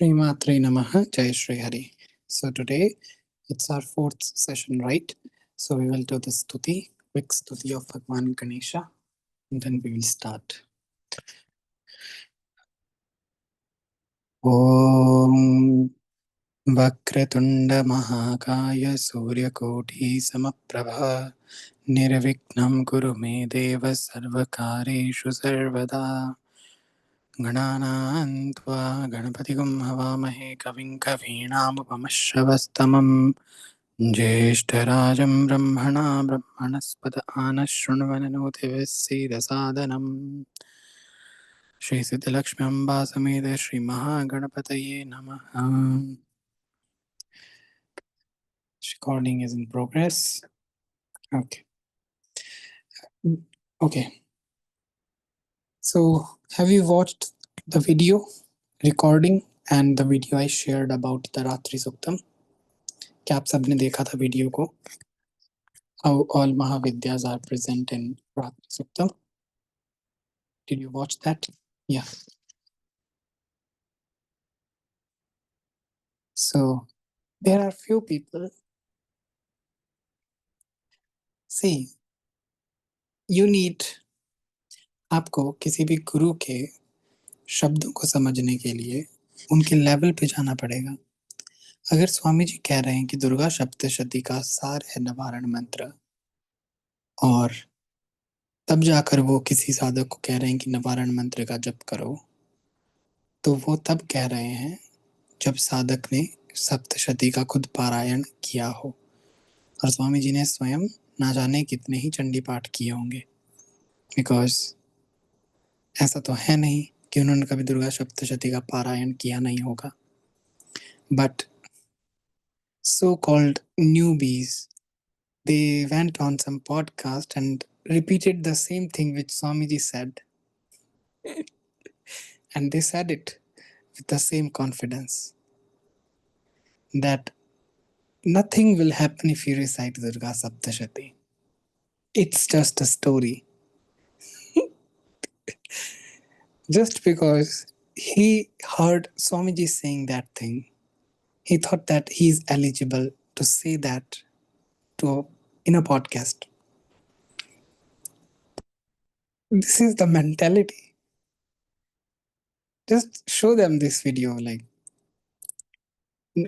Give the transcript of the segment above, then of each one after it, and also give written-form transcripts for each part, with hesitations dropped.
Srimatre Namaha, Jai Shri Hari. So today it's our fourth session, right? So we will do the stuti, quick stuti of Bhagwan Ganesha, and then we will start. Om Vakratunda Mahakaya Suryakoti Samaprabha Nirvignam Kuru Me Deva Sarvakareshu Sarvada Gananaan Tva Ganapatikum Havamahe Kavim Kavinamupamashravastavam ज्येष्ठराजं ब्रह्मणा ब्रह्मणस्पत आनशृण्वन्नोतिभिः सीदसादनम् श्रीसिद्धलक्ष्मी अम्बा समेत श्रीमहागणपतये नमः. Recording is in progress. Okay. So, have you watched the video recording and the video I shared about the Ratri Suktam? क्या आप सबने देखा था video को? How all Mahavidyas are present in Ratri Suktam? Did you watch that? Yeah. So there are few people. See, you need आपको किसी भी गुरु के शब्दों को समझने के लिए उनके लेवल पे जाना पड़ेगा. अगर स्वामी जी कह रहे हैं कि दुर्गा सप्तशती का सार है निवारण मंत्र, और तब जाकर वो किसी साधक को कह रहे हैं कि निवारण मंत्र का जप करो, तो वो तब कह रहे हैं जब साधक ने सप्तशती का खुद पारायण किया हो, और स्वामी जी ने स्वयं ना जाने कितने ही चंडी पाठ किए होंगे. बिकॉज ऐसा तो है नहीं कि उन्होंने कभी दुर्गा सप्तशती का पारायण किया नहीं होगा. But so called newbies, they went on some podcast and repeated the same thing which Swamiji said. And they said it with the same confidence that nothing will happen if you recite Durga Saptashati. It's just a story. Just because he heard Swamiji saying that thing, he thought that he's eligible to say that in a podcast. This is the mentality. Just show them this video. Like,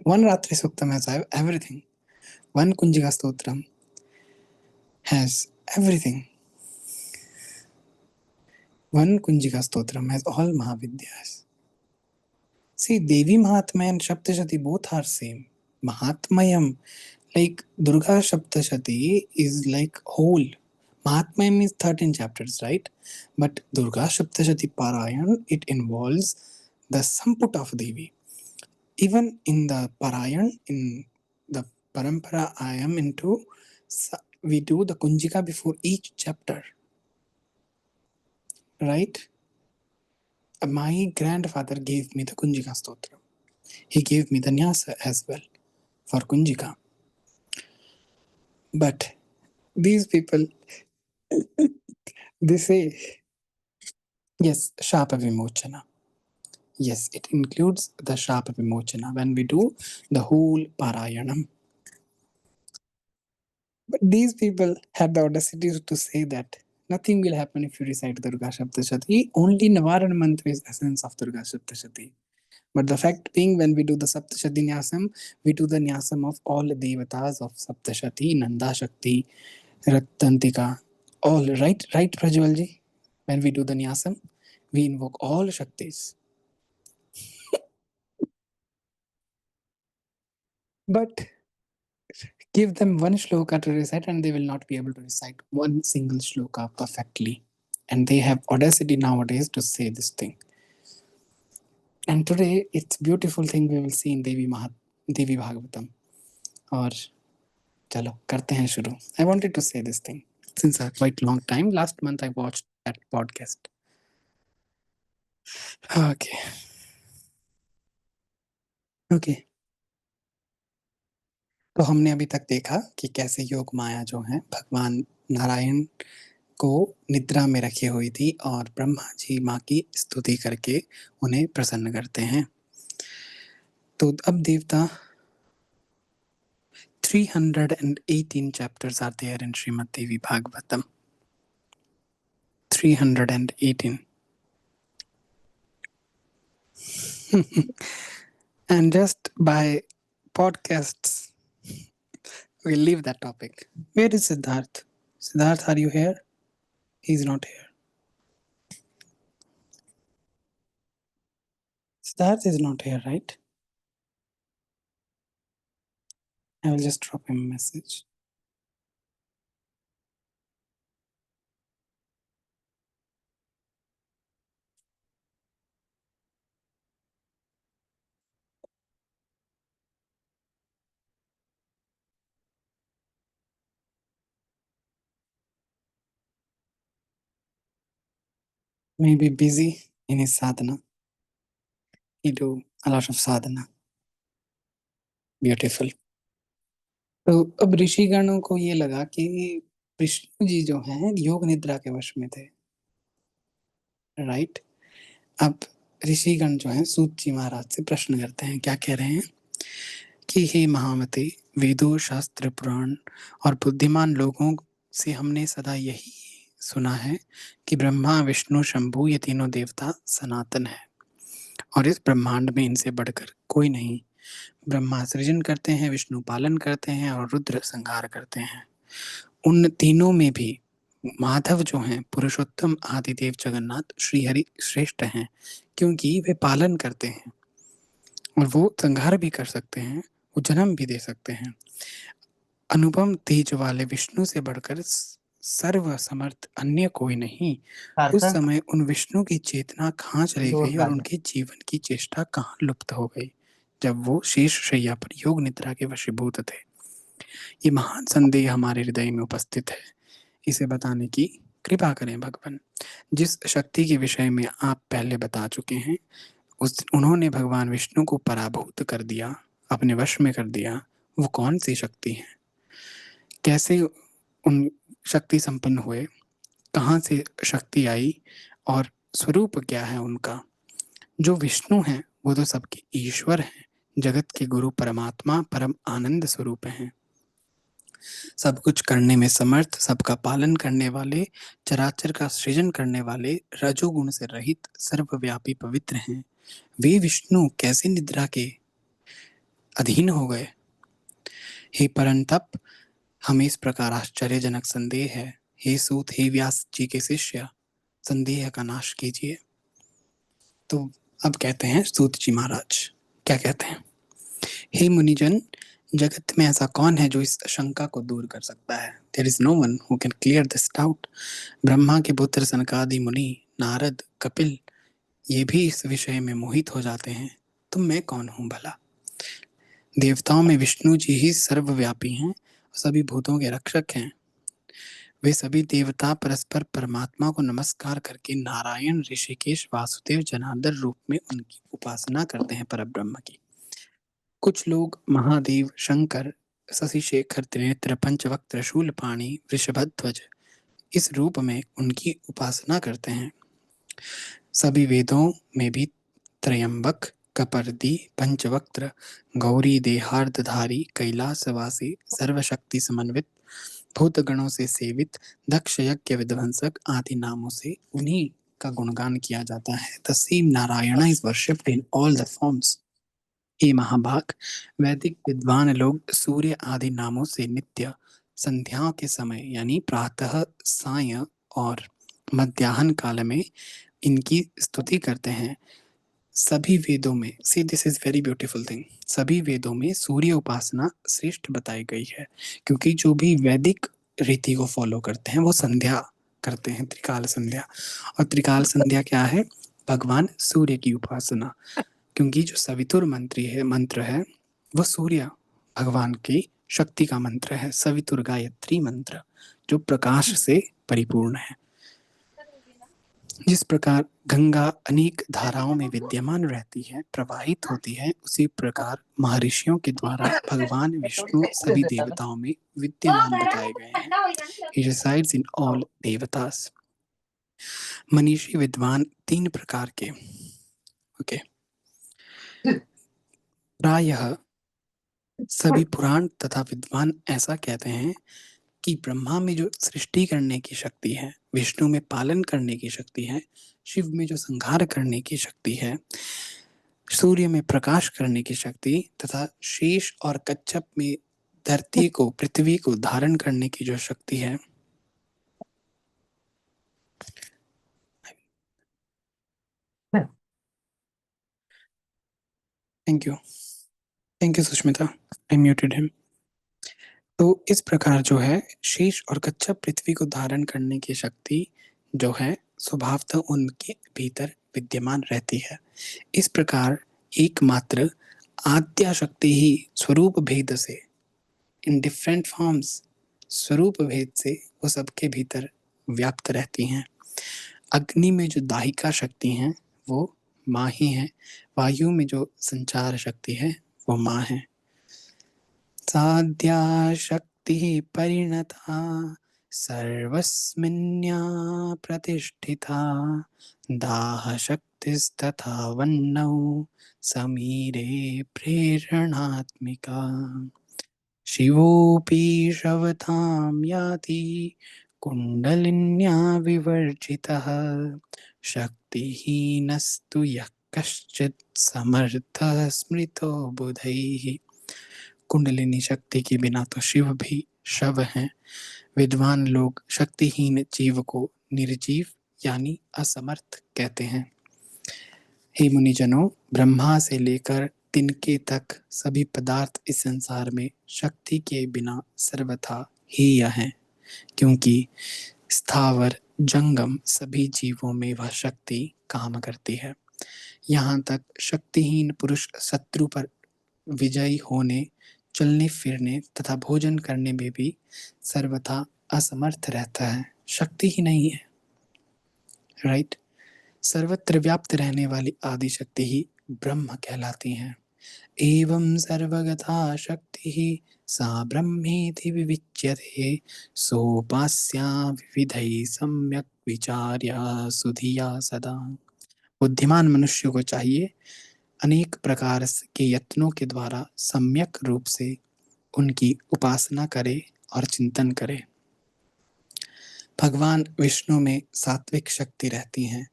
one Ratri Suktam has everything. One Kunjika Stotram has everything. One Kunjika Stotram has all Mahavidyas. See, Devi Mahatmya and Saptashati both are same. Mahatmayam, like Durga Saptashati is like whole. Mahatmayam is 13 chapters, right? But Durga Saptashati Parayan, it involves the Samput of Devi. Even in the Parayan, in the Parampara, I am into, we do the Kunjika before each chapter. Right? My grandfather gave me the Kunjika Stotra. He gave me the Nyasa as well for Kunjika. But these people, they say, yes, Shapa Vimochana. Yes, it includes the Shapa Vimochana when we do the whole Parayanam. But these people had the audacity to say that nothing will happen if you recite Durga Saptashati. Only Navaran Mantra is essence of Durga Saptashati. But the fact being, when we do the Saptashati Nyasam, we do the Nyasam of all the Devatas of Saptashati, Nanda Shakti, Rattantika, all. Right, Prajwalji? When we do the Nyasam, we invoke all Shaktis. But give them one shloka to recite and they will not be able to recite one single shloka perfectly. And they have audacity nowadays to say this thing. And today, it's beautiful thing we will see in Devi Bhagavatam. Or चलो करते हैं शुरू. I wanted to say this thing since a quite long time. Last month I watched that podcast. Okay. तो हमने अभी तक देखा कि कैसे योग माया जो है भगवान नारायण को निद्रा में रखी हुई थी और ब्रह्मा जी माँ की स्तुति करके उन्हें प्रसन्न करते हैं. तो अब देवता 318 chapters are there in Srimad Devi Bhagavatam. 318. And just by podcasts, we'll leave that topic. Where is Siddharth? Siddharth, are you here? He's not here. Siddharth is not here, right? I will just drop him a message. Maybe busy in his sadhana. He do a lot of sadhana. Beautiful. तो अब ऋषिगणों को ये लगा कि विष्णु जी जो हैं योग निद्रा के वश में थे, राइट? अब ऋषिगण जो हैं सूत जी महाराज से प्रश्न करते हैं, क्या कह रहे हैं कि हे महामते, वेदों, शास्त्र, पुराण और बुद्धिमान लोगों से हमने सदा यही सुना है कि ब्रह्मा, विष्णु, शंभु ये तीनों देवता सनातन है और इस ब्रह्मांड में इनसे बढ़कर कोई नहीं। ब्रह्मा सृजन करते हैं, विष्णु पालन करते हैं और रुद्र संहार करते हैं। उन तीनों में भी माधव जो हैं पुरुषोत्तम आदिदेव जगन्नाथ श्रीहरि श्रेष्ठ हैं, क्योंकि वे पालन करते हैं और वो संहार भी कर सकते हैं, वो जन्म भी दे सकते हैं। अनुपम तेज वाले विष्णु से बढ़कर सर्व समर्थ अन्य कोई नहीं। उस समय उन विष्णु की चेतना कहाँ चली गई और उनके जीवन की चेष्टा कहाँ लुप्त हो गई, जब वो शेष शैया पर योग निद्रा के वशीभूत थे। ये महान संदेह हमारे हृदय में उपस्थित है, इसे बताने की कृपा करें भगवान। जिस शक्ति के विषय में आप पहले बता चुके हैं, उन्होंने भगवान विष्णु को पराभूत कर दिया, अपने वश में कर दिया। वो कौन सी शक्ति है? कैसे उन शक्ति संपन्न हुए? कहाँ से शक्ति आई और स्वरूप क्या है उनका? जो विष्णु हैं वो तो सबके ईश्वर हैं, जगत के गुरु, परमात्मा, परम आनंद स्वरूप हैं, सब कुछ करने में समर्थ, सबका पालन करने वाले, चराचर का सृजन करने वाले, रजोगुण से रहित, सर्वव्यापी पवित्र हैं। वे विष्णु कैसे निद्रा के अधीन हो गए? हे परंतप, हमें इस प्रकार आश्चर्यजनक संदेह है। हे सूत, हे व्यास जी के शिष्य, संदेह का नाश कीजिए। तो अब कहते हैं सूत जी महाराज, क्या कहते हैं? हे मुनिजन, जगत में ऐसा कौन है जो इस शंका को दूर कर सकता है? There is no one who can clear this doubt. Brahma के पुत्र सनकादि मुनि, नारद, कपिल ये भी इस विषय में मोहित हो जाते हैं, तो मैं कौन हूँ भला? देवताओं में विष्णु जी ही सर्वव्यापी हैं, सभी भूतों के रक्षक हैं। वे सभी देवता परस्पर परमात्मा को नमस्कार करके नारायण, ऋषिकेश, वासुदेव, जनार्दन रूप में उनकी उपासना करते हैं परब्रह्म की। कुछ लोग महादेव, शंकर, शशिशेखर, त्रिनेत्र, पंचवक्त्र, शूलपाणि, वृषभध्वज इस रूप में उनकी उपासना करते हैं। सभी वेदों में भी त्रयंबक, कपर्दी, पंचवक्त्र, गौरी, देहार्धधारी, कैलासवासी, सर्वशक्ति समन्वित, भूत गणों से सेवित, दक्ष यज्ञ विध्वंसक आदि नामों से उन्हीं का गुणगान किया जाता है। The same Narayana is worshipped in all the forms. हे महाभाग, वैदिक विद्वान लोग सूर्य आदि नामों से नित्य संध्याओं के समय यानी प्रातः, सायं और मध्याह्न काल में इनकी स्तुति करते हैं। सभी वेदों में, see this is very beautiful thing, सभी वेदों में सूर्य उपासना श्रेष्ठ बताई गई है, क्योंकि जो भी वैदिक रीति को फॉलो करते हैं वो संध्या करते हैं, त्रिकाल संध्या। और त्रिकाल संध्या क्या है? भगवान सूर्य की उपासना, क्योंकि जो सवितुर मंत्र है वो सूर्य भगवान की शक्ति का मंत्र है। सवितुर गायत्री मंत्र जो प्रकाश से परिपूर्ण है। जिस प्रकार गंगा अनेक धाराओं में विद्यमान रहती है, प्रवाहित होती है, उसी प्रकार महर्षियों के द्वारा भगवान विष्णु सभी देवताओं में विद्यमान बताए गए हैं। He resides in all देवतास। मनीषी विद्वान तीन प्रकार के, ओके, प्रायः सभी पुराण तथा विद्वान ऐसा कहते हैं कि ब्रह्मा में जो सृष्टि करने की शक्ति है, विष्णु में पालन करने की शक्ति है, शिव में जो संहार करने की शक्ति है, सूर्य में प्रकाश करने की शक्ति तथा शेष और कच्छप में धरती को, पृथ्वी को धारण करने की जो शक्ति है, thank you Sushmita, I muted him. तो इस प्रकार जो है शेष और कच्छप पृथ्वी को धारण करने की शक्ति जो है स्वभावतः उनके भीतर विद्यमान रहती है। इस प्रकार एकमात्र आद्या शक्ति ही स्वरूप भेद से, इन डिफरेंट फॉर्म्स, स्वरूप भेद से वो सबके भीतर व्याप्त रहती हैं। अग्नि में जो दाहिका शक्ति है वो माँ ही है, वायु में जो संचार शक्ति है वो माँ है। साध्या शक्तिः परिणता सर्वस्मिन्या प्रतिष्ठिता, दाहशक्तिस्तथा वह्नौ समीरे प्रेरणात्मिका। शिवोऽपि शवतां याति कुण्डलिन्या विवर्जितः, शक्तिहीनस्तु यः कश्चित् समर्थः स्मृतो बुधैः। कुंडलिनी शक्ति के बिना तो शिव भी शव हैं। विद्वान लोग शक्तिहीन जीव को निर्जीव यानी असमर्थ कहते हैं। हे मुनिजनों, ब्रह्मा से लेकर तिनके तक सभी पदार्थ इस संसार में शक्ति के बिना सर्वथा हीय हैं, क्योंकि स्थावर जंगम सभी जीवों में वह शक्ति काम करती है। यहाँ तक शक्तिहीन पुरुष शत्रु पर विजयी होने, चलने फिरने तथा भोजन करने में भी सर्वथा असमर्थ रहता है, शक्ति ही नहीं है। राइट? सर्वत्र व्याप्त रहने वाली आदि शक्ति ही ब्रह्म कहलाती है। एवं सर्वगता शक्ति सा ब्रह्मेति विविच्यते, सोपास्या विविधैः सम्यक् विचार्या सुधिया सदा। बुद्धिमान मनुष्य को चाहिए अनेक प्रकार के यत्नों के द्वारा सम्यक रूप से उनकी उपासना करे और चिंतन करे। भगवान विष्णु में सात्विक शक्ति रहती है,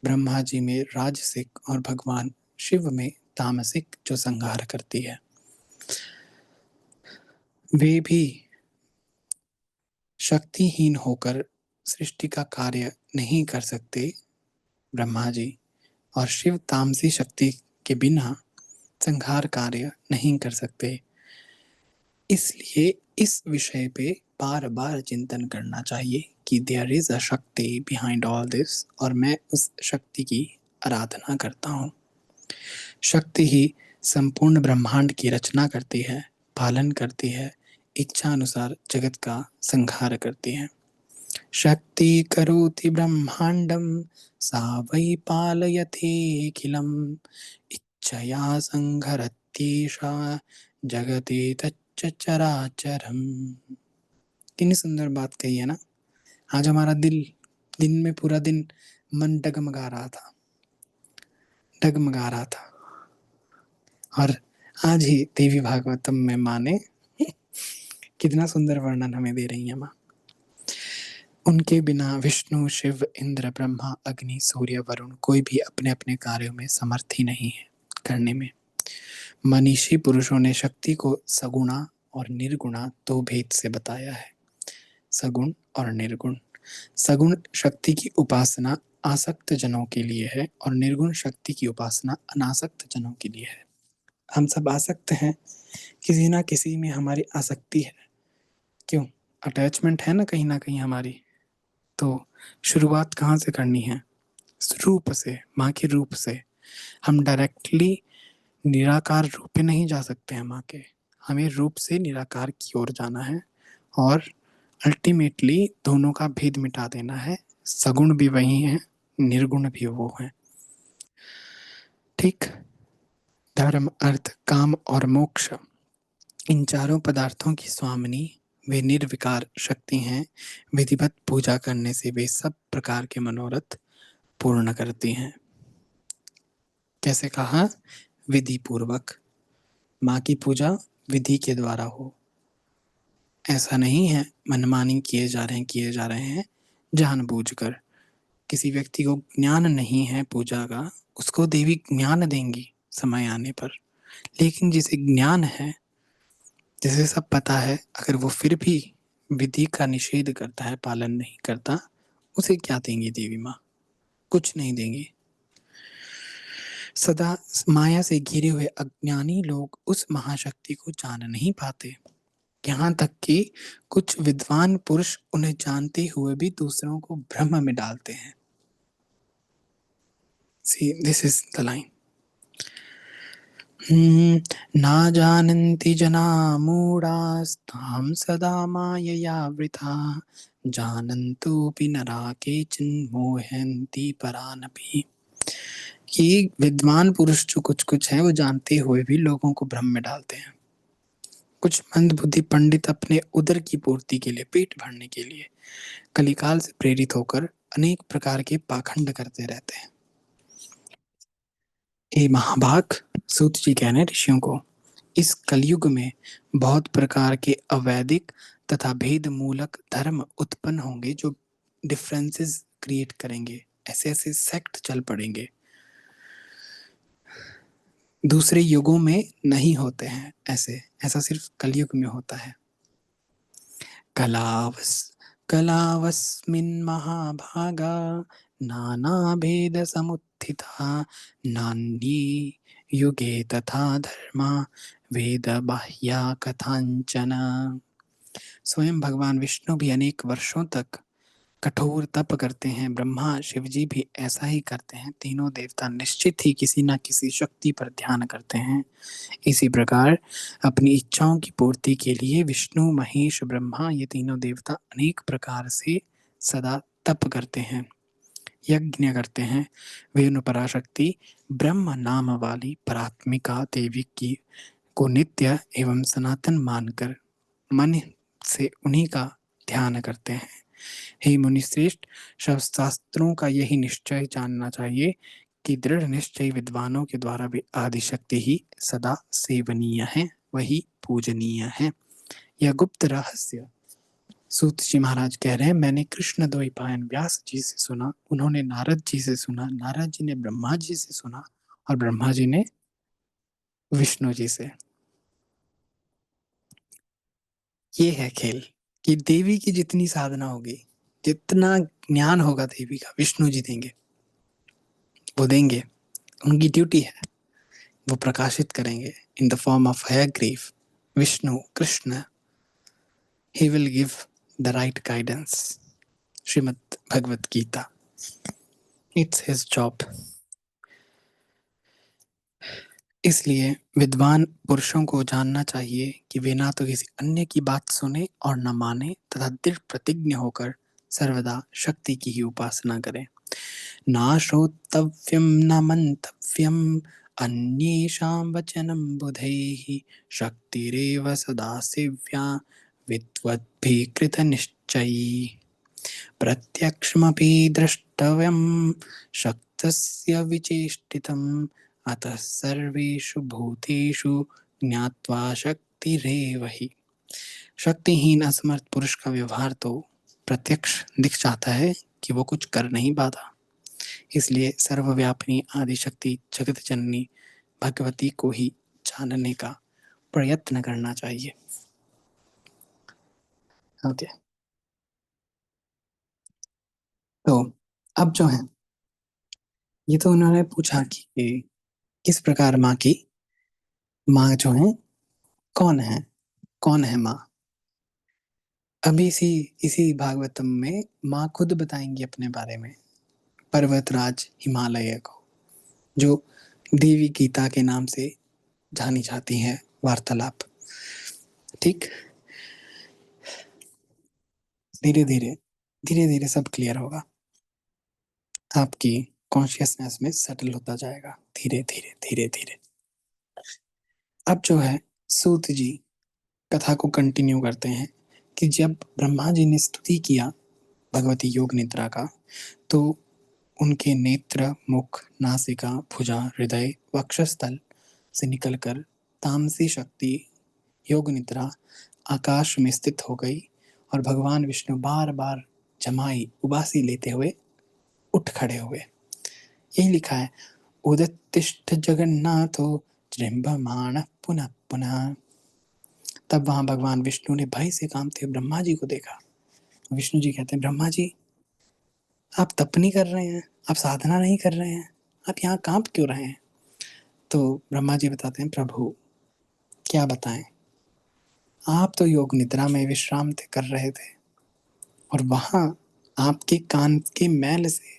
ब्रह्मा जी में राजसिक और भगवान शिव में तामसिक जो संहार करती है। वे भी शक्तिहीन होकर सृष्टि का कार्य नहीं कर सकते ब्रह्मा जी, और शिव तामसी शक्ति के बिना संहार कार्य नहीं कर सकते। इसलिए इस विषय पे बार बार चिंतन करना चाहिए कि देयर इज अ शक्ति बिहाइंड ऑल दिस, और मैं उस शक्ति की आराधना करता हूँ। शक्ति ही संपूर्ण ब्रह्मांड की रचना करती है, पालन करती है, इच्छा अनुसार जगत का संहार करती है। शक्ति करोति ब्रह्मांडम सा वै पालयतेऽखिलम्, इच्छया संहरत्येषा जगते तच्च चराचरम्। कितनी सुंदर बात कही है ना। आज हमारा दिन में पूरा दिन मन डगमगा रहा था, और आज ही देवी भागवतम में माँ ने कितना सुंदर वर्णन हमें दे रही है माँ। उनके बिना विष्णु, शिव, इंद्र, ब्रह्मा, अग्नि, सूर्य, वरुण कोई भी अपने अपने कार्यों में समर्थ ही नहीं है करने में। मनीषी पुरुषों ने शक्ति को सगुणा और निर्गुणा दो भेद से बताया है। सगुण और निर्गुण। सगुण शक्ति की उपासना आसक्त जनों के लिए है और निर्गुण शक्ति की उपासना अनासक्त जनों के लिए है। हम सब आसक्त हैं, किसी ना किसी में हमारी आसक्ति है। क्यों? अटैचमेंट है ना कहीं हमारी। तो शुरुआत कहाँ से करनी है? रूप से, माँ के रूप से। हम डायरेक्टली निराकार रूप पे नहीं जा सकते हैं माँ के, हमें रूप से निराकार की ओर जाना है, और अल्टीमेटली दोनों का भेद मिटा देना है। सगुण भी वही है, निर्गुण भी वो है। ठीक? धर्म, अर्थ, काम और मोक्ष, इन चारों पदार्थों की स्वामिनी वे निर्विकार शक्ति हैं। विधिवत पूजा करने से वे सब प्रकार के मनोरथ पूर्ण करती हैं। कैसे कहा? विधि पूर्वक। माँ की पूजा विधि के द्वारा हो। ऐसा नहीं है मनमानी किए जा रहे हैं जानबूझकर। किसी व्यक्ति को ज्ञान नहीं है पूजा का, उसको देवी ज्ञान देंगी समय आने पर। लेकिन जिसे ज्ञान है, जिसे सब पता है, अगर वो फिर भी विधि का निषेध करता है, पालन नहीं करता, उसे क्या देंगी देवी माँ? कुछ नहीं देंगी। सदा माया से घिरे हुए अज्ञानी लोग उस महाशक्ति को जान नहीं पाते। यहाँ तक कि कुछ विद्वान पुरुष उन्हें जानते हुए भी दूसरों को भ्रम में डालते हैं। See, this is the line. ना जानन्ति जना मूढास्तां सदा मायया वृथा जानन्तोऽपि नरा केचिन् मोहन्ति परानपि। कि विद्वान पुरुष जो कुछ है वो जानते हुए भी लोगों को भ्रम में डालते हैं। कुछ मंदबुद्धि पंडित अपने उदर की पूर्ति के लिए, पेट भरने के लिए कलिकाल से प्रेरित होकर अनेक प्रकार के पाखंड करते रहते हैं। हे महाभाग, सूत जी कह रहे हैं ऋषियों को, इस कलयुग में बहुत प्रकार के अवैदिक तथा भेद मूलक धर्म उत्पन्न होंगे जो डिफरेंसेस क्रिएट करेंगे। ऐसे ऐसे सेक्ट चल पड़ेंगे, दूसरे युगों में नहीं होते हैं ऐसे, ऐसा सिर्फ कलयुग में होता है। कलावस्मिन् महाभागा नाना भेद समुत्थिता नान्ये युगे तथा धर्मा वेद बाह्या कथांचन। स्वयं भगवान विष्णु भी अनेक वर्षों तक कठोर तप करते हैं, ब्रह्मा शिव जी भी ऐसा ही करते हैं। तीनों देवता निश्चित ही किसी न किसी शक्ति पर ध्यान करते हैं। इसी प्रकार अपनी इच्छाओं की पूर्ति के लिए विष्णु, महेश, ब्रह्मा ये तीनों देवता अनेक प्रकार से सदा तप करते हैं, यज्ञ करते हैं। वे उन पराशक्ति ब्रह्म नाम वाली परात्मिका देवी की को नित्य एवं सनातन मानकर मन से उन्हीं का ध्यान करते हैं। हे मुनिश्रेष्ठ, शास्त्रों का यही निश्चय जानना चाहिए कि दृढ़ निश्चय विद्वानों के द्वारा भी आदिशक्ति ही सदा सेवनीय है, वही पूजनीय है। यह गुप्त रहस्य सूत जी महाराज कह रहे हैं, मैंने कृष्ण द्वैपायन व्यास जी से सुना, उन्होंने नारद जी से सुना, नारद जी ने ब्रह्मा जी से सुना और ब्रह्मा जी ने विष्णु जी से। ये है खेल कि देवी की जितनी साधना होगी, जितना ज्ञान होगा देवी का, विष्णु जी देंगे, वो देंगे, उनकी ड्यूटी है, वो प्रकाशित करेंगे in the form of Hayagriva, Vishnu, Krishna. He will give the right guidance. Shrimad Bhagavad Gita, it's his job. इसलिए विद्वान पुरुषों को जानना चाहिए कि वे ना तो किसी अन्य की बात सुने और न माने तथा दृढ़ प्रतिज्ञ होकर सर्वदा शक्ति की ही उपासना करें। ना श्रोतव्यं न मंतव्यम् अन्येषां वचनं बुधैः शक्तिरेव सदा सेव्या विद्वद्भिः कृतनिश्चयी। प्रत्यक्षमपि द्रष्टव्यं शक्तस्य विचेष्टितम् अतः सर्वेषु भूतेषु ज्ञात्वा शक्तिरेव हि। शक्तिहीन असमर्थ पुरुष का व्यवहार तो प्रत्यक्ष दिख जाता है कि वो कुछ कर नहीं पाता। इसलिए सर्वव्यापिनी आदिशक्ति जगत जननी भगवती को ही जानने का प्रयत्न करना चाहिए। ओके, तो अब जो है, ये तो उन्होंने पूछा कि किस प्रकार माँ जो है कौन है माँ। अभी इसी भागवतम में माँ खुद बताएंगी अपने बारे में, पर्वतराज हिमालय को, जो देवी गीता के नाम से जानी जाती है वार्तालाप। ठीक, धीरे धीरे धीरे धीरे सब क्लियर होगा, आपकी कॉन्शियसनेस में सेटल होता जाएगा धीरे धीरे धीरे धीरे। अब जो है सूत जी कथा को कंटिन्यू करते हैं कि जब ब्रह्मा जी ने स्तुति किया भगवती योग निद्रा का, तो उनके नेत्र, मुख, नासिका, भुजा, हृदय, वक्षस्थल से निकलकर तामसी शक्ति योग निद्रा आकाश में स्थित हो गई और भगवान विष्णु बार बार जमाई उबासी लेते हुए उठ खड़े हुए। यही लिखा है, उदत्तिष्ठ जगन्नाथो जृंभमाण पुनः पुनः। तब वहां भगवान विष्णु ने भय से कांपते हुए ब्रह्मा जी को देखा। विष्णु जी कहते हैं, ब्रह्मा जी आप तप नहीं कर रहे हैं, आप साधना नहीं कर रहे हैं, आप यहाँ कांप क्यों रहे हैं? तो ब्रह्मा जी बताते हैं, प्रभु क्या बताएं, आप तो योग निद्रा में विश्राम कर रहे थे और वहां आपके कान के मैल से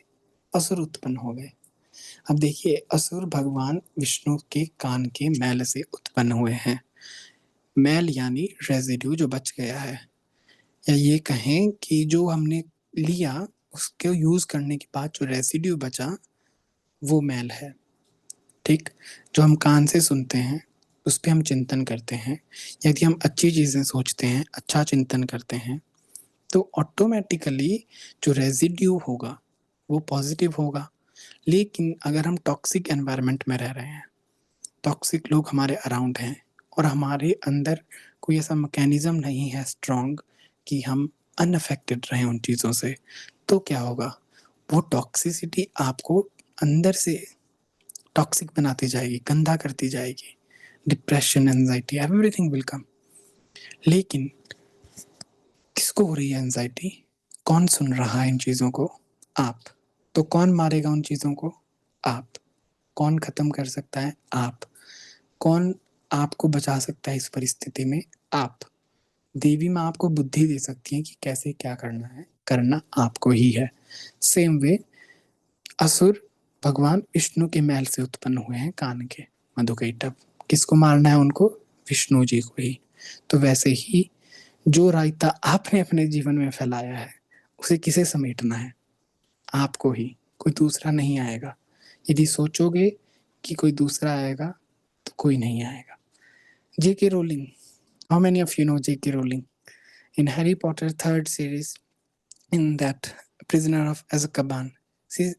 असुर उत्पन्न हो गए। अब देखिए, असुर भगवान विष्णु के कान के मैल से उत्पन्न हुए हैं। मैल यानी रेजिड्यू जो बच गया है, या ये कहें कि जो हमने लिया उसके यूज करने के बाद जो रेसिड्यू बचा वो मैल है। ठीक, जो हम कान से सुनते हैं उस पर हम चिंतन करते हैं, यदि हम अच्छी चीजें सोचते हैं, अच्छा चिंतन करते हैं, तो ऑटोमेटिकली जो रेजिड्यू होगा वो पॉजिटिव होगा। लेकिन अगर हम टॉक्सिक एनवायरनमेंट में रह रहे हैं, टॉक्सिक लोग हमारे अराउंड हैं और हमारे अंदर कोई ऐसा मैकेनिज्म नहीं है स्ट्रॉन्ग कि हम अनअफेक्टेड रहें उन चीज़ों से, तो क्या होगा, वो टॉक्सिसिटी आपको अंदर से टॉक्सिक बनाती जाएगी, गंदा करती जाएगी। Depression, anxiety, everything will come. लेकिन किसको हो रही है एंजाइटी? कौन सुन रहा है इन चीज़ों को? आप। तो कौन मारेगा उन चीज़ों को? आप। कौन खत्म कर सकता है? आप। कौन आपको बचा सकता है इस परिस्थिति में? आप। देवी माँ आपको बुद्धि दे सकती है कि कैसे क्या करना है, करना आपको ही है। सेम वे असुर भगवान विष्णु के मैल से उत्पन्न हुए हैं, कान के मधुकैटभ। किसको मारना है उनको? विष्णु जी को ही। तो वैसे ही जो रायता आपने अपने जीवन में फैलाया है उसे किसे समेटना है? आपको ही, कोई दूसरा नहीं आएगा। यदि सोचोगे कि कोई दूसरा आएगा तो कोई नहीं आएगा। J.K. Rowling, how many of you know J.K. Rowling? In Harry Potter third series, in that Prisoner of Azkaban, see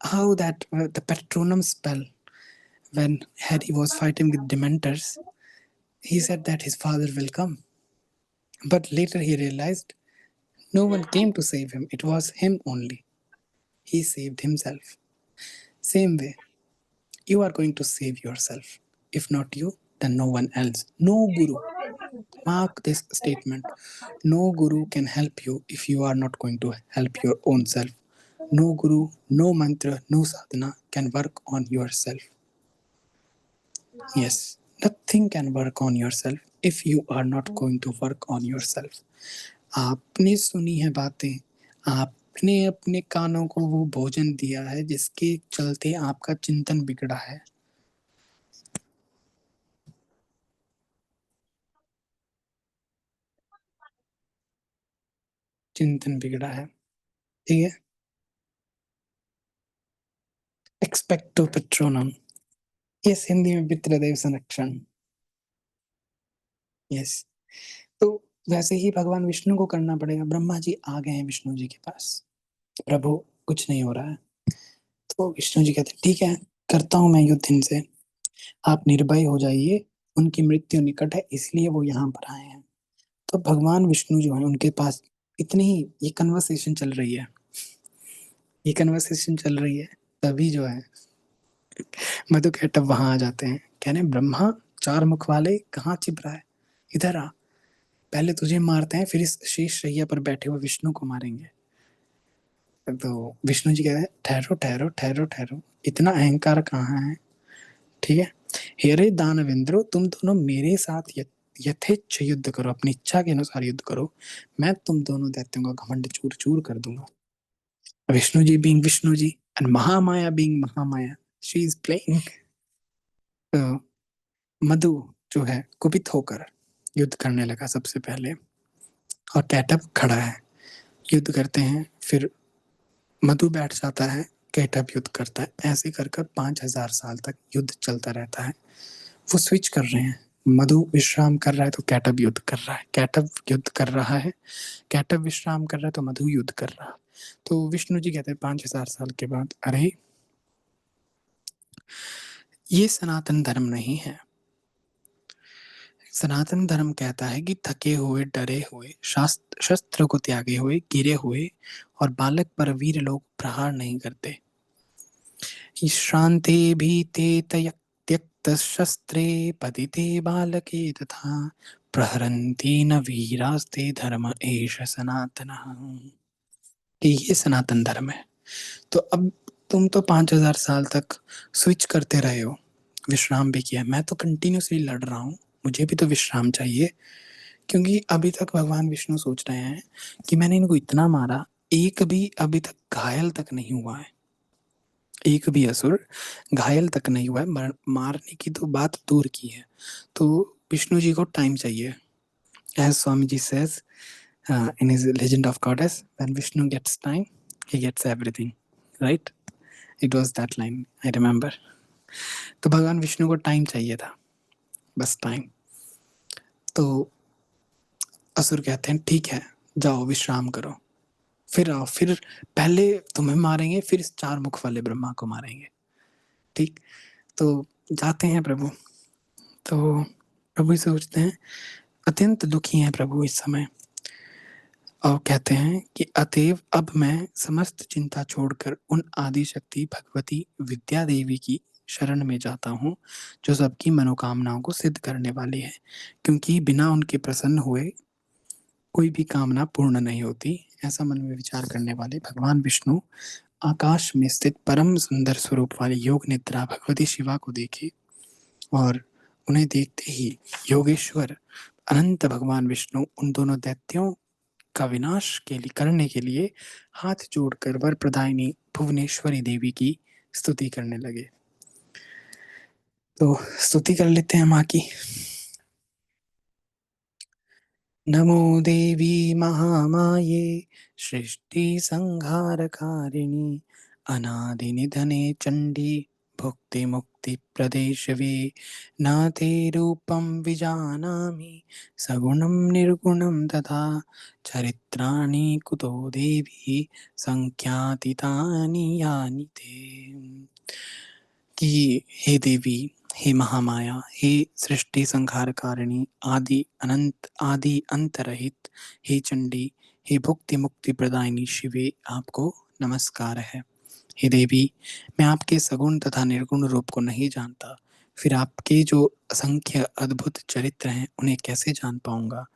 how that the Patronum spell, when Harry was fighting with Dementors, he said that his father will come. But later he realized no one came to save him, it was him only. He saved himself. Same way, you are going to save yourself. If not you, then no one else. No guru. Mark this statement. No guru can help you if you are not going to help your own self. No guru, no mantra, no sadhana can work on yourself. Yes, nothing can work on yourself if you are not going to work on yourself. आपने सुनी है बातें, आपने अपने कानों को वो भोजन दिया है जिसके चलते आपका चिंतन बिगड़ा है। चिंतन बिगड़ा है, ठीक है। एक्सपेक्टो पेट्रोनम, यस, हिंदी में पितृदेव संरक्षण। यस, तो वैसे ही भगवान विष्णु को करना पड़ेगा। ब्रह्मा जी आ गए हैं विष्णु जी के पास, प्रभु कुछ नहीं हो रहा है। तो विष्णु जी कहते हैं, ठीक है, करता हूं मैं युद्ध इनसे, आप निर्भय हो जाइए, उनकी मृत्यु निकट है इसलिए वो यहाँ पर आए हैं। तो भगवान विष्णु जो है उनके पास इतनी ही ये कन्वर्सेशन चल रही है, ये कन्वर्सेशन चल रही है, तभी जो है मधुकैटभ वहां आ जाते हैं, कहने ब्रह्मा चार मुख वाले कहाँ छिप रहा है, इधर आ, पहले तुझे मारते हैं, फिर इस शेष शैया पर बैठे हुए विष्णु को मारेंगे। तो विष्णु जी कहते हैं, ठहरो ठहरो ठहरो ठहरो, इतना अहंकार कहाँ है, ठीक है। हेरे दानवेंद्रो, तुम दोनों मेरे साथ यथेच्छ युद्ध करो, अपनी इच्छा के अनुसार युद्ध करो, मैं तुम दोनों दैत्यों का घमंड चूर चूर कर दूंगा। Vishnu ji being Vishnu ji and Mahamaya being Mahamaya, she is playing. Madhu जो है कुपित होकर युद्ध करने लगा सबसे पहले, और कैटअप खड़ा है, युद्ध करते हैं, फिर मधु बैठ जाता है, कैटअप युद्ध करता है, ऐसे कर कर 5000 साल तक युद्ध चलता रहता है। वो स्विच कर रहे हैं, मधु विश्राम कर रहा है तो कैटअप युद्ध कर रहा है, कैटअप युद्ध कर रहा है, कैटअप विश्राम कर रहा है तो मधु युद्ध कर रहा है। तो विष्णु जी कहते हैं 5000 साल के बाद, अरे ये सनातन धर्म नहीं है, सनातन धर्म कहता है कि थके हुए, डरे हुए, शस्त्र को त्यागे हुए, गिरे हुए और बालक पर वीर लोग प्रहार नहीं करते। श्रान्ते भीते त्यक्तशस्त्रे पतिते बालके तथा प्रहरन्ति न वीरास्ते धर्म एष सनातनः। कि ये सनातन धर्म है। तो अब तुम तो 5000 साल तक स्विच करते रहे हो, विश्राम भी किया, मैं तो कंटिन्यूसली लड़ रहा हूँ, मुझे भी तो विश्राम चाहिए। क्योंकि अभी तक भगवान विष्णु सोच रहे हैं कि मैंने इनको इतना मारा, एक भी अभी तक घायल तक नहीं हुआ है, एक भी असुर घायल तक नहीं हुआ है, मारने की तो बात दूर की है। तो विष्णु जी को टाइम चाहिए, as Swami ji says in his Legend of Goddess, when Vishnu gets time, he gets everything, right? It was that line, I remember. तो भगवान विष्णु को टाइम चाहिए था, बस टाइम। तो असुर कहते हैं ठीक है, जाओ विश्राम करो, फिर आओ, फिर पहले तुम्हें मारेंगे, फिर इस 4 मुख वाले ब्रह्मा को मारेंगे। ठीक, तो जाते हैं प्रभु। तो प्रभु सोचते हैं, अत्यंत दुखी हैं प्रभु इस समय, और कहते हैं कि अतएव अब मैं समस्त चिंता छोड़कर उन आदि शक्ति भगवती विद्या देवी की शरण में जाता हूँ, जो सबकी मनोकामनाओं को सिद्ध करने वाली है, क्योंकि बिना उनके प्रसन्न हुए कोई भी कामना पूर्ण नहीं होती। ऐसा मन में विचार करने वाले भगवान विष्णु आकाश में स्थित परम सुंदर स्वरूप वाली योग निद्रा भगवती शिवा को देखे, और उन्हें देखते ही योगेश्वर अनंत भगवान विष्णु उन दोनों दैत्यों का विनाश करने के लिए हाथ जोड़कर वर प्रदायिनी भुवनेश्वरी देवी की स्तुति करने लगे। तो स्तुति कर लेते हैं माँ की। नमो देवी महामाये सृष्टि संहारकारिणी अनादि निधने चंडी भुक्ति मुक्ति प्रदेशवे नाते रूपं विजानामि सगुणं निर्गुणं तथा चरित्राणि कुतो देवी संख्यातीतानि यानि ते। कि हे देवी, हे महामाया, हे सृष्टि संहारकारिणी, आदि अनंत आदि अंत रहित, हे चंडी, हे भुक्ति मुक्ति प्रदायिनी शिवे, आपको नमस्कार है। हे देवी, मैं आपके सगुण तथा निर्गुण रूप को नहीं जानता, फिर आपके जो असंख्य अद्भुत चरित्र हैं उन्हें कैसे जान पाऊंगा।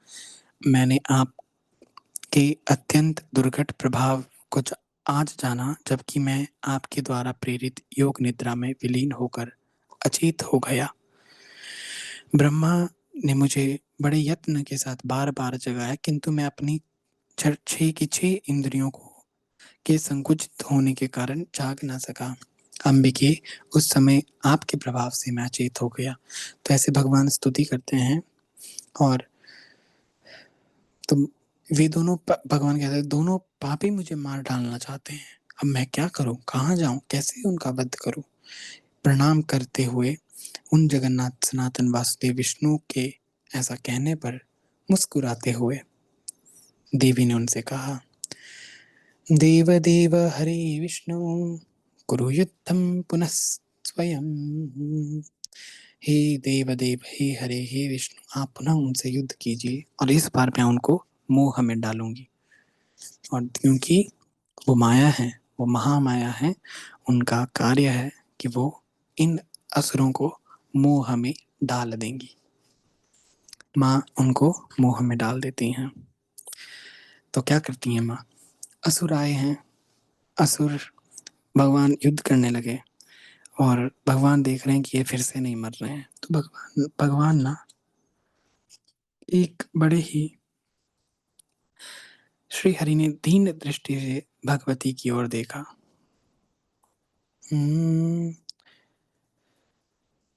मैंने आपके अत्यंत दुर्घट प्रभाव को आज जाना, जबकि मैं आपके द्वारा प्रेरित योग निद्रा में विलीन होकर अचेत हो गया। ब्रह्मा ने मुझे बड़े यत्न के साथ बार बार जगाया, किंतु मैं अपनी 6 की 6 इंद्रियों को के संकुचित होने के कारण जाग ना सका। अंबिके, उस समय आपके प्रभाव से मैं अचेत हो गया। तो ऐसे भगवान स्तुति करते हैं, और तो वे दोनों भगवान कहते हैं, दोनों पापी मुझे मार डालना चाहते हैं, अब मैं क्या करूं, कहाँ जाऊं, कैसे उनका वध करूं। प्रणाम करते हुए उन जगन्नाथ सनातन वासुदेव विष्णु के ऐसा कहने पर मुस्कुराते हुए देवी ने उनसे कहा, देव देव हरे विष्णु कुरु युद्धम पुनः स्वयं। हे देव देव, हे हरे, हे विष्णु, आप पुनः उनसे युद्ध कीजिए, और इस बार मैं उनको मोह में डालूंगी। और क्योंकि वो माया है, वो महामाया है, उनका कार्य है कि वो इन असुरों को मोह में डाल देंगी। माँ उनको मोह में डाल देती हैं। तो क्या करती हैं माँ, असुर आए हैं, असुर भगवान युद्ध करने लगे, और भगवान देख रहे हैं कि ये फिर से नहीं मर रहे हैं। तो भगवान ना एक बड़े ही श्री हरि ने दीन दृष्टि से भगवती की ओर देखा।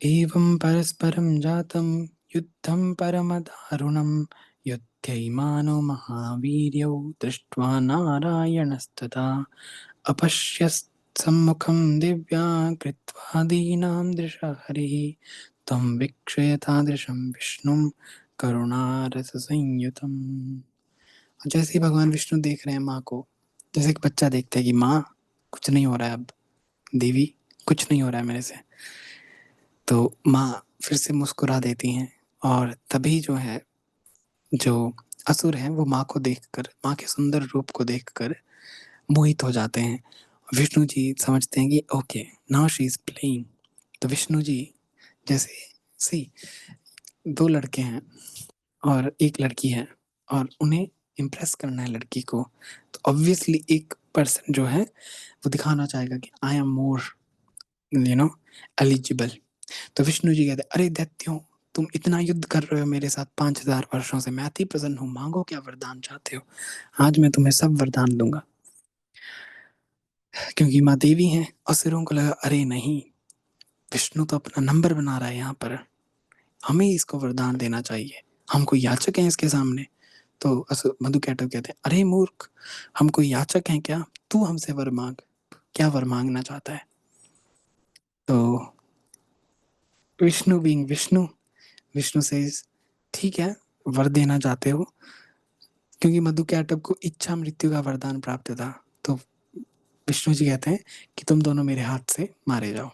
एवं परस्परं जातं युद्धं परमदारुणं युध्यैमानो महावीर्यौ दृष्ट्वा नारायणस्तथा अपश्यत्सम्मुखं दिव्या कृत्वा दीनां दृशा हरिः तं वीक्षय तादृशं विष्णुं करुणारससंयुतम्। जैसे ही भगवान विष्णु देख रहे हैं माँ को, जैसे एक बच्चा देखता है कि माँ कुछ नहीं हो रहा है, अब देवी कुछ नहीं हो रहा है मेरे से, तो माँ फिर से मुस्कुरा देती हैं, और तभी जो है, जो असुर हैं वो माँ को देखकर, माँ के सुंदर रूप को देखकर मोहित हो जाते हैं। विष्णु जी समझते हैं कि okay, now she is playing. तो विष्णु जी जैसे, सी, दो लड़के हैं और एक लड़की है, और उन्हें इम्प्रेस करना है लड़की को, तो ऑब्वियसली एक पर्सन जो है वो दिखाना चाहेगा कि I am more, you know, eligible. तो विष्णु जी कहते हैं, अरे दैत्यों, तुम इतना युद्ध कर रहे हो मेरे साथ 5000 वर्षों से, मैं अति प्रसन्न हूँ, मांगो क्या वरदान चाहते हो, आज मैं तुम्हें सब वरदान दूंगा। क्योंकि माँ देवी हैं, असुरों को लगा अरे नहीं, विष्णु तो अपना नंबर बना रहा है यहाँ पर, हमें इसको वरदान देना चाहिए, हम कोई याचक हैं इसके सामने। तो मधुकैटभ कहते हैं, अरे मूर्ख, हम कोई याचक हैं क्या, तू हमसे वर मांग, क्या वर मांगना चाहता है। तो विष्णु बीइंग विष्णु, विष्णु से ठीक है, वर देना चाहते हो, क्योंकि मधुकैटभ को इच्छा मृत्यु का वरदान प्राप्त था। तो विष्णु जी कहते हैं कि तुम दोनों मेरे हाथ से मारे जाओ।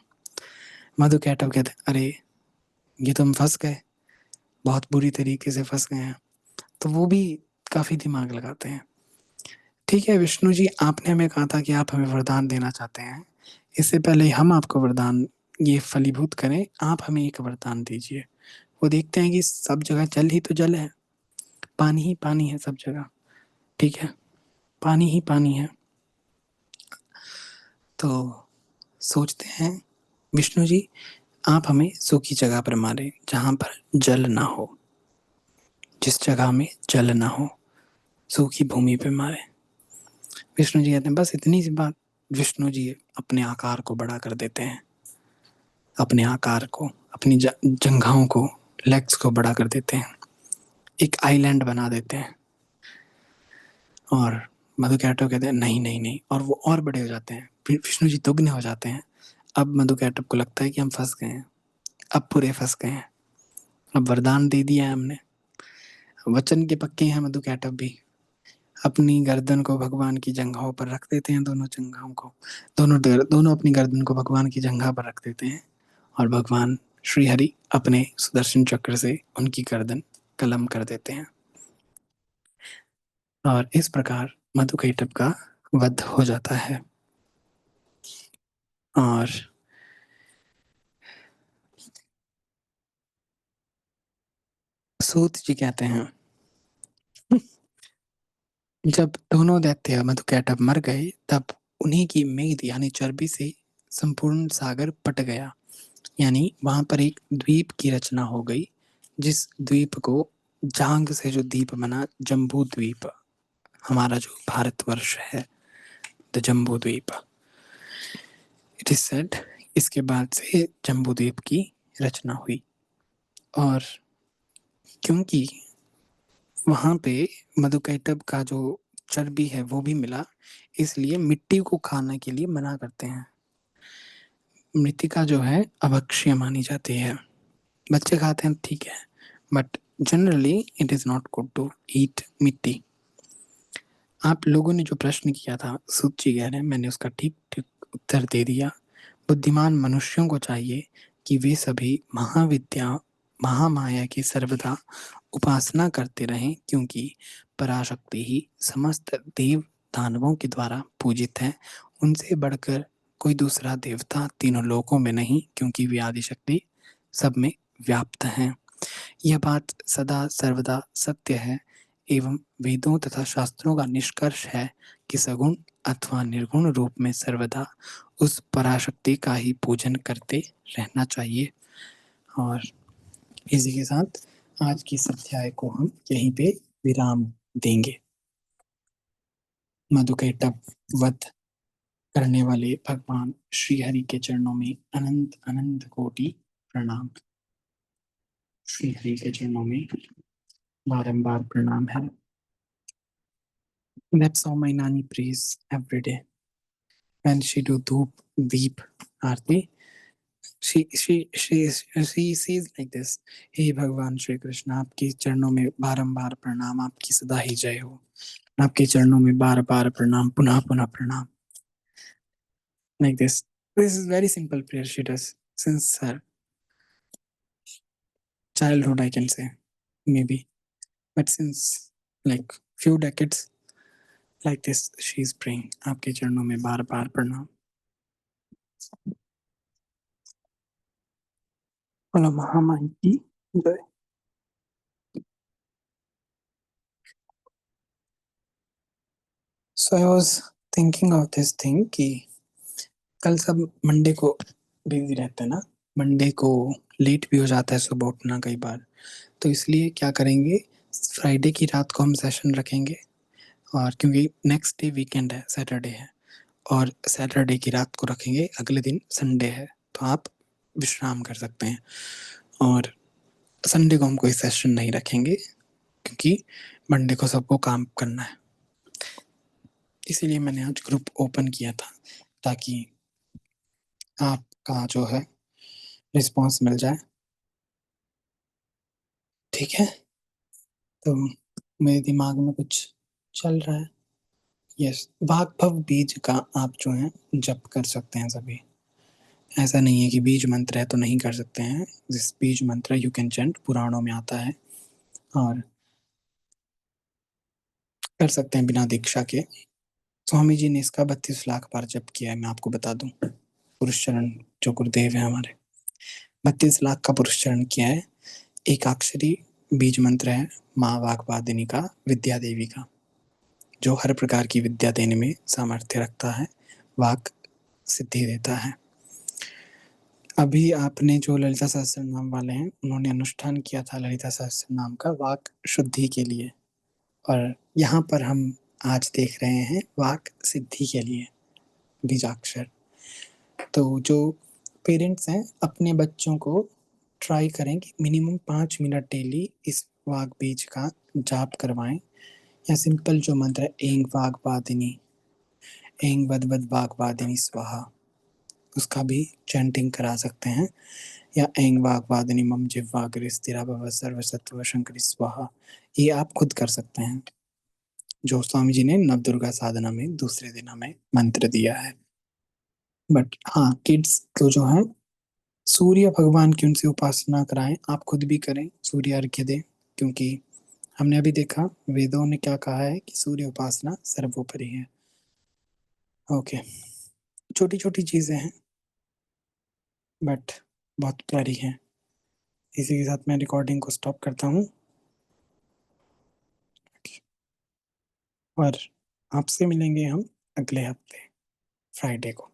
मधुकैटभ कहते हैं, अरे ये तुम फंस गए, बहुत बुरी तरीके से फंस गए हैं। तो वो भी काफी दिमाग लगाते हैं। ठीक है विष्णु जी, आपने हमें कहा था कि आप हमें वरदान देना चाहते हैं, इससे पहले हम आपको वरदान ये फलीभूत करें, आप हमें एक वरदान दीजिए। वो देखते हैं कि सब जगह जल ही तो जल है, पानी ही पानी है सब जगह, ठीक है, पानी ही पानी है। तो सोचते हैं, विष्णु जी आप हमें सूखी जगह पर मारे, जहां पर जल ना हो, जिस जगह में जल ना हो, सूखी भूमि पे मारे। विष्णु जी कहते हैं बस इतनी सी बात। विष्णु जी अपने आकार को बड़ा कर देते हैं, अपने आकार को, अपनी जंघाओं को, लेग्स को बड़ा कर देते हैं, एक आइलैंड बना देते हैं। और मधुकैटभ कहते हैं नहीं नहीं नहीं, और वो और बड़े हो जाते हैं, विष्णु जी दुगने हो जाते हैं। अब मधुकैटभ को लगता है कि हम फंस गए हैं, अब पूरे फंस गए हैं, अब वरदान दे दिया है हमने, वचन के पक्के हैं मधुकैटभ भी। अपनी गर्दन को भगवान की जंघाओं पर रख देते हैं, दोनों जंघाओं को, दोनों दोनों अपनी गर्दन को भगवान की जंघा पर रख देते हैं, और भगवान श्री हरि अपने सुदर्शन चक्र से उनकी गर्दन कलम कर देते हैं। और इस प्रकार मधुकैटभ का वध हो जाता है। और सूत जी कहते हैं, जब दोनों दैत्य मधुकैटभ मर गए, तब उन्हीं की मेद यानी चर्बी से संपूर्ण सागर पट गया, यानी वहां पर एक द्वीप की रचना हो गई, जिस द्वीप को, जांग से जो द्वीप बना, जम्बू द्वीप, हमारा जो भारतवर्ष है, द जम्बू द्वीप, इट इज सेड, इसके बाद से जम्बू द्वीप की रचना हुई। और क्योंकि वहां पे मधुकैटभ का जो चर्बी है वो भी मिला, इसलिए मिट्टी को खाने के लिए मना करते हैं। मृतिका जो है अभक्ष्य मानी जाती है, बच्चे खाते हैं ठीक है, but generally it is not good to eat mitti. आप लोगों ने जो प्रश्न किया था, सूची कह रहे हैं, मैंने उसका ठीक ठीक उत्तर दे दिया। बुद्धिमान मनुष्यों को चाहिए कि वे सभी महाविद्या, महामाया की सर्वदा उपासना करते रहें, क्योंकि पराशक्ति ही समस्त देव दानवों के द्वारा पूजित है, उनसे बढ़कर कोई दूसरा देवता तीनों लोकों में नहीं, क्योंकि वे आदिशक्ति सब में व्याप्त हैं। यह बात सदा सर्वदा सत्य है, एवं वेदों तथा शास्त्रों का निष्कर्ष है कि सगुण अथवा निर्गुण रूप में सर्वदा उस पराशक्ति का ही पूजन करते रहना चाहिए। और इसी के साथ आज की इस अध्याय को हम यहीं पे विराम देंगे। मधुकैटभ वध करने वाले भगवान श्री हरि के चरणों में अनंत अनंत कोटि प्रणाम। श्री हरि के चरणों में बारंबार प्रणाम है। That's how my nani prays every day. When she do dhoop, deep Aarti, she says like this: हे भगवान श्री कृष्ण, आपके चरणों में बारंबार प्रणाम, आपकी सदा ही जय हो, आपके चरणों में बार बार प्रणाम, पुनः पुनः प्रणाम। Like this is very simple prayer she does since her childhood, I can say, maybe. But since like few decades like this, she's praying. आपके चरणों में बार बार प्रणाम. बोलो महामाई की जय. So I was thinking of this thing कि कल सब मंडे को बिजी रहते हैं ना. मंडे को लेट भी हो जाता है सुबह उठना कई बार. तो इसलिए क्या करेंगे, फ्राइडे की रात को हम सेशन रखेंगे. और क्योंकि नेक्स्ट डे वीकेंड है, सैटरडे है, और सैटरडे की रात को रखेंगे, अगले दिन संडे है, तो आप विश्राम कर सकते हैं. और संडे को हम कोई सेशन नहीं रखेंगे क्योंकि मंडे को सबको काम करना है. इसीलिए मैंने आज ग्रुप ओपन किया था ताकि आपका जो है रिस्पॉन्स मिल जाए. ठीक है, तो मेरे दिमाग में कुछ चल रहा है. यस, वाग्भव बीज का आप जो है जप कर सकते हैं सभी. ऐसा नहीं है कि बीज मंत्र है तो नहीं कर सकते हैं. दिस बीज मंत्र यू कैन चेंट, पुराणों में आता है, और कर सकते हैं बिना दीक्षा के. स्वामी जी ने इसका 32 लाख बार जप किया है, मैं आपको बता दूं. पुरुष चरण जो गुरुदेव है हमारे, 32 लाख का पुरुष चरण किया है. एकाक्षरी बीज मंत्र है माँ वाग्वादिनी का, विद्या देवी का, जो हर प्रकार की विद्या देने में सामर्थ्य रखता है, वाक सिद्धि देता है. अभी आपने जो ललिता सहस्त्र नाम वाले हैं, उन्होंने अनुष्ठान किया था ललिता सहस्त्र नाम का वाक शुद्धि के लिए, और यहाँ पर हम आज देख रहे हैं वाक सिद्धि के लिए बीजाक्षर. तो जो पेरेंट्स हैं, अपने बच्चों को ट्राई करें कि मिनिमम 5 मिनट डेली इस वाक बीज का जाप करवाएं, या सिंपल जो मंत्र है एंग वाग्वादिनी, एंग वद वद वाग्वादिनी स्वाहा, उसका भी चैंटिंग करा सकते हैं. या एंग वाग्वादिनी मम जिह्वाग्रे स्थिरा भव सर्वसत्व शंकरी स्वाहा, ये आप खुद कर सकते हैं, जो स्वामी जी ने नवदुर्गा साधना में दूसरे दिन हमें मंत्र दिया है. बट हाँ, किड्स को जो है सूर्य भगवान की उनसे उपासना कराएं. आप खुद भी करें, सूर्य अर्घ्य दें, क्योंकि हमने अभी देखा वेदों ने क्या कहा है कि सूर्य उपासना सर्वोपरि है. ओके, छोटी छोटी चीजें हैं बट बहुत प्यारी हैं. इसी के साथ मैं रिकॉर्डिंग को स्टॉप करता हूँ, और आपसे मिलेंगे हम अगले हफ्ते फ्राइडे को.